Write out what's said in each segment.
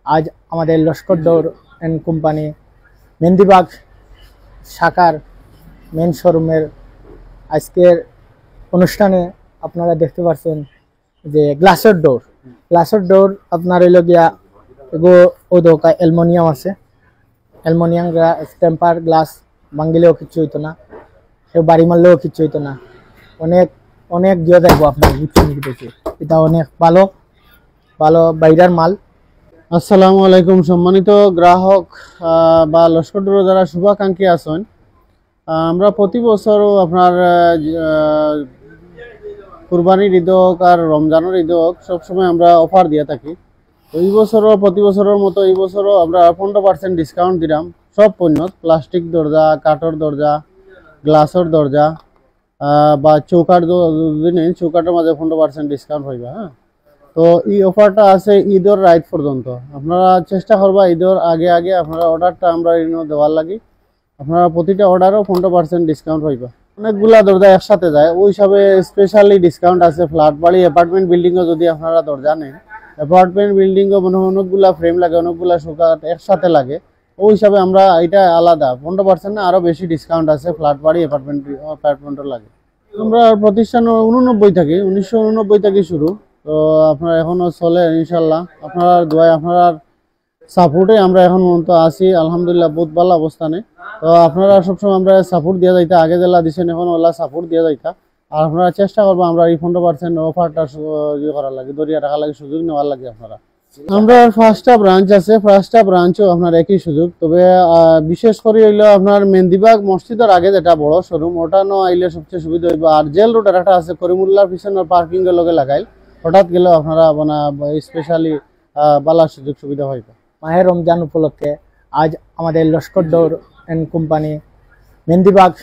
আজ আমাদের লস্কর ডোর and company Mehendibag শাখার মেন শোরুমের আজকের অনুষ্ঠানে আপনারা দেখতে পাচ্ছেন যে গ্লাসের ডোর আপনার হইল গিয়া এগো ও দোকা অ্যালুমিনিয়াম আছে, অ্যালুমিনিয়াম টেম্পার গ্লাস ভাঙিলেও কিছু হইতো না, কেউ বাড়ি মারলেও কিছু হইতো না। অনেক অনেক দিয়ে দেখবো আপনার বুঝছেন, এটা অনেক ভালো ভালো বাইরের মাল। আসসালামু আলাইকুম সম্মানিত গ্রাহক বা লস্কর ডোর যারা শুভাকাঙ্ক্ষী আছেন, আমরা প্রতি বছর আপনার কুরবানির ঈদ হোক আর রমজানের ঈদ হোক সবসময় আমরা অফার দিয়ে থাকি। এই বছরও প্রতি বছরের মতো এই বছরও আমরা 15% ডিসকাউন্ট দিলাম সব পণ্য, প্লাস্টিক দরজা, কাঠের দরজা, গ্লাসের দরজা বা চৌকাঠ নেই, চৌকাঠের মাঝে 15% ডিসকাউন্ট হইবে। হ্যাঁ, তো এই অফারটা আছে ঈদের রাইট পর্যন্ত। আপনারা চেষ্টা করবা ঈদের আগে আগে আপনারা অর্ডারটা আমরা দেওয়ার লাগি, আপনারা প্রতিটা অর্ডারও 15% ডিসকাউন্ট হইবা। অনেকগুলা দরজা একসাথে যায়, ওই হিসাবে স্পেশালি ডিসকাউন্ট আছে। ফ্ল্যাট বাড়ি অ্যাপার্টমেন্ট বিল্ডিংও যদি আপনারা দরজা নেন, অ্যাপার্টমেন্ট বিল্ডিংও মনে হয় অনেকগুলা ফ্রেম লাগে, অনেকগুলা চৌকাঠ একসাথে লাগে, ওই হিসাবে আমরা এটা আলাদা 15% না আরও বেশি ডিসকাউন্ট আছে ফ্ল্যাট বাড়ি অ্যাপার্টমেন্টের লাগে। আমরা প্রতিষ্ঠান 89 থাকি, 1989 থেকে শুরু, তো আপনারা এখনো চলে ইনশাল্লাহ। আপনারা দোয়ায় আপনার সাপোর্টে আমরা এখন পর্যন্ত আছি, আলহামদুলিল্লাহ বহুত ভালো অবস্থানে। তো আপনারা সবসময় আমরা সাপোর্ট দিয়ে যাইতা, আগে জেলা দিচ্ছেন এখন ওলা সাপোর্ট দিয়ে যাইতা। আর আপনারা চেষ্টা করবো আমরা এই 15% অফারটা ইয়ে করার লাগে, দরিয়া রাখার লাগে, সুযোগ নেওয়ার লাগে আপনারা। আমরা ফার্স্টটা ব্রাঞ্চ আছে, ফার্স্টটা ব্রাঞ্চও আপনার একই সুযোগ, তবে বিশেষ করে হইলো আপনার মেহেন্দিবাগ মসজিদের আগে যেটা বড় শোরুম, ওটা ন আইলে সবচেয়ে সুবিধা হইব। আর জেল রোডের একটা আছে করিমুল্লার পিছনের পার্কিং এর লগে লাগাইল, হঠাৎ গেলেও আপনারা স্পেশালি বালা সুযোগ সুবিধা হইবে। মাহে রমজান উপলক্ষে আজ আমাদের লস্কর ডোর এন্ড কোম্পানি মেহেন্দিবাগ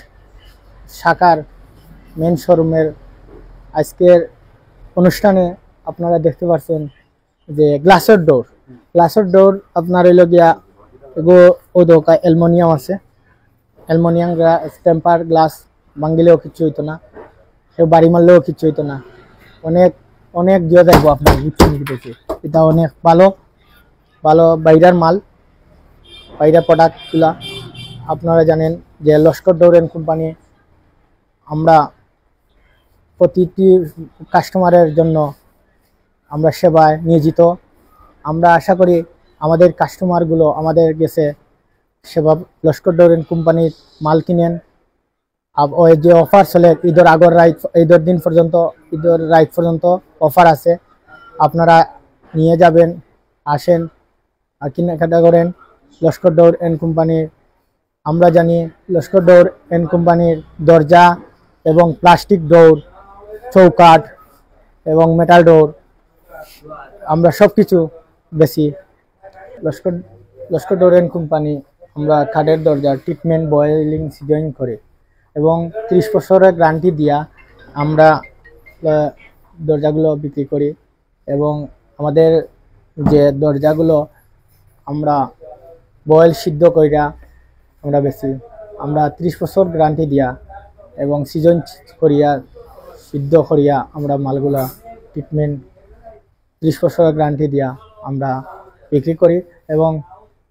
শাখার মেন শোরুমের আজকের অনুষ্ঠানে আপনারা দেখতে পাচ্ছেন যে গ্লাসের ডোর আপনার হইল গিয়া এগো ও দোকা অ্যালুমিনিয়াম আছে, অ্যালুমিনিয়াম টেম্পার গ্লাস ভাঙিলেও কিছু হইতো না, কেউ বাড়ি মারলেও কিছু হইতো না। অনেক অনেক দিয়ে দেখবো আপনার বুঝছেন, এটা অনেক ভালো ভালো বাইরের মাল, বাইরের প্রোডাক্টগুলা। আপনারা জানেন যে লস্কর ডোর এন্ড কোম্পানি আমরা প্রতিটি কাস্টমারের জন্য আমরা সেবায় নিয়োজিত। আমরা আশা করি আমাদের কাস্টমারগুলো আমাদের গেছে সেবা লস্কর ডোর এন্ড কোম্পানির মাল কিনেন। ওই যে অফার চলে ঈদের আগর রাইট, ঈদের দিন পর্যন্ত, ঈদের রাইট পর্যন্ত অফার আছে, আপনারা নিয়ে যাবেন, আসেন আর কেনাকাটা করেন লস্কর ডোর এন্ড কোম্পানির। আমরা জানি লস্কর ডোর এন্ড কোম্পানির দরজা এবং প্লাস্টিক ডোর, চৌকাঠ এবং মেটাল ডোর আমরা সব কিছু বেশি। লস্কর ডোর এন্ড কোম্পানি আমরা কাঠের দরজা ট্রিটমেন্ট, বয়েলিং, সিজনিং করে এবং 30 বছরের গ্যারান্টি দিয়া আমরা দরজাগুলো বিক্রি করি। এবং আমাদের যে দরজাগুলো আমরা বয়েল সিদ্ধ কইরা আমরা বেশি, আমরা 30 বছর গ্যারান্টি দিয়া এবং সিজন করিয়া সিদ্ধ করিয়া আমরা মালগুলা ট্রিটমেন্ট 30 বছরের গ্যারান্টি দিয়া আমরা বিক্রি করি। এবং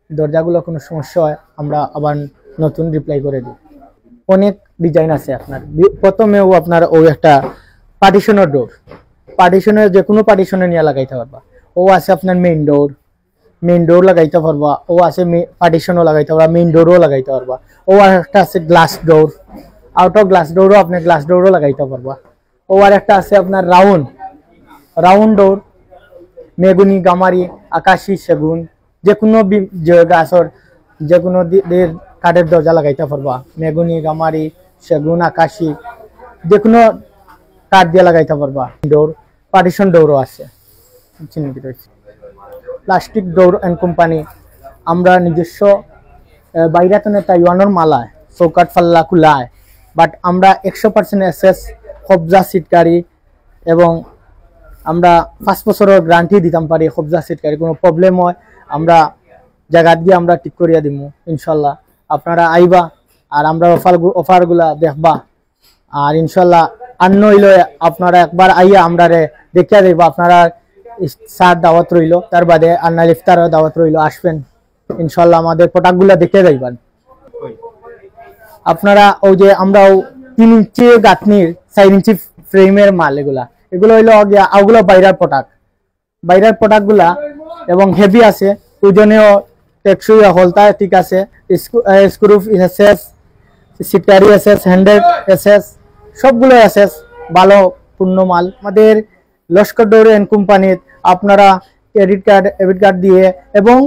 দরজাগুলো কোনো সমস্যা হয় আমরা আবার নতুন রিপ্লাই করে দিই। অনেক ডিজাইন আছে আপনার। প্রথমেও আপনার ওই একটা পার্টিশনের ডোর, পার্টিশনের যে কোনো পার্টিশনে নিয়ে লাগাইতে পারবা। ও আছে আপনার মেইন ডোর লাগাইতে পারবা, ও আছে পার্টিশনও লাগাইতে পারবা, মেইন ডোরও লাগাইতে পারবা। ও আর একটা আছে glass door, out of glass ডোরও আপনি গ্লাস ডোরও লাগাইতে পারবা। ও আর একটা আছে আপনার রাউন্ড ডোর, মেগুনি, গামারি, আকাশি, সেগুন, যে কোনো গাছের যে কোনো কাঠের দরজা লাগাইতে পারবা। মেগুনি, গামারি, সেগুন, আকাশি, যে কোনো কাঠ দিয়ে লাগাইতে পারবা। ডোর, পার্টিশন ডোরও আছে। প্লাস্টিক ডোর এন্ড কোম্পানি আমরা নিজস্ব বাইরে তো তাইওয়ানের মালায় চৌকাঠ ফাল্লা খুলায়, বাট আমরা 100% এসএস কবজা সিটকারি এবং আমরা 5 বছরের গ্যারান্টি দিতাম পারি। কবজা সিটকারি কোনো প্রবলেম হয় আমরা জায়গা দিয়ে আমরা ঠিক করিয়া দিব ইনশাল্লাহ। আপনারা আইবা আর আমরা অফারগুলা দেখবা, আর ইনশাল্লাহ আন্ন হইলে আপনারা একবার আইয়া আমরা দেখিয়া দেব আপনারা সার দাওয়াত রইল, তার বাদে আন্নাল ইফতারও দাওয়াত রইল, আসবেন ইনশাল্লাহ আমাদের প্রোডাক্টগুলো দেখে যাইবেন। আপনারা ওই যে আমরাও 3 ইঞ্চি গাঁথনির 4 ইঞ্চি ফ্রেমের মাল, এগুলো হইলো ওগুলো বাইরের প্রোডাক্ট গুলা এবং হেভি আছে, ওজনেও টেকসই, হলতা ঠিক আছে, স্ক্রু এসএস, সিটারি এসএস, হ্যান্ডেল এসএস, সবগুলো এসএস ভালো পূর্ণ মাল। আমাদের লস্কর ডোর এন্ড কোম্পানির আপনারা ক্রেডিট কার্ড, ডেবিট কার্ড দিয়ে এবং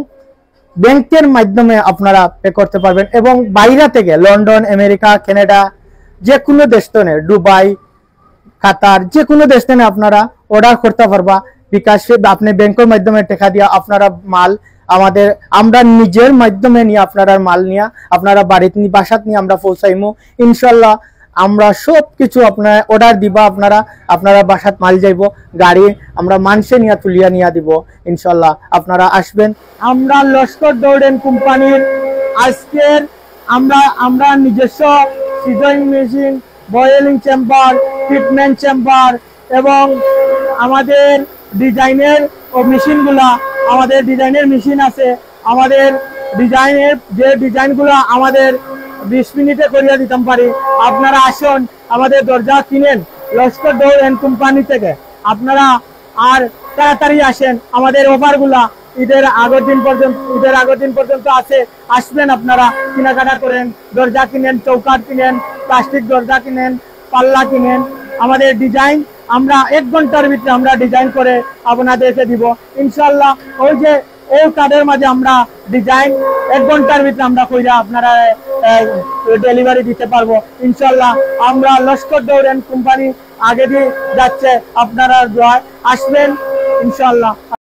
ব্যাংকের মাধ্যমে আপনারা পে করতে পারবেন, এবং বাইরে থেকে লন্ডন, আমেরিকা, কানাডা, যে কোনো দেশ থেকে, দুবাই, কাতার, যে কোনো দেশ থেকে আপনারা অর্ডার করতে পারবা। বিকাশে আপনি ব্যাংকের মাধ্যমে টাকা দিয়া আপনারা মাল আমরা নিজের মাধ্যমে নিয়ে আপনারা মাল নিয়ে আপনারা বাড়িতে বাসাত নিয়ে আমরা পৌঁছাইমু ইনশাল্লাহ। আমরা সব কিছু আপনার অর্ডার দিবা, আপনারা বাসাত মাল যাইব, গাড়ি আমরা মানুষে নিয়ে তুলিয়া নিয়ে দিব ইনশাল্লাহ। আপনারা আসবেন। আমরা লস্কর ডোর এন্ড কোম্পানির আজকের আমরা নিজস্ব সিজারিং machine, boiling chamber, treatment chamber এবং আমাদের ডিজাইনের মেশিনগুলা, আমাদের ডিজাইনের মেশিন আছে। আমাদের ডিজাইনের যে ডিজাইনগুলো আমাদের 20 মিনিটে করিয়া দিতাম পারি। আপনারা আসুন, আমাদের দরজা কিনেন লস্কর ডোর এন্ড কোম্পানি থেকে। আপনারা আর তাড়াতাড়ি আসেন, আমাদের অফারগুলা ঈদের আগের দিন পর্যন্ত আছে। আসবেন, আপনারা কেনাকাটা করেন, দরজা কিনেন, চৌকাঠ কিনেন, প্লাস্টিক দরজা কিনেন, পাল্লা কিনেন। আমাদের ডিজাইন আমরা 1 ঘন্টার ভিতরে আমরা ডিজাইন করে আপনাদেরকে দিব ইনশাল্লাহ। ওই যে এই কার্ডের মাঝে আমরা ডিজাইন 1 ঘন্টার ভিতরে আমরা কইরা আপনারা ডেলিভারি দিতে পারবো ইনশাল্লাহ। আমরা লস্কর ডোর এন্ড কোম্পানি আগে দিয়ে যাচ্ছে, আপনারা আসবেন ইনশাল্লাহ।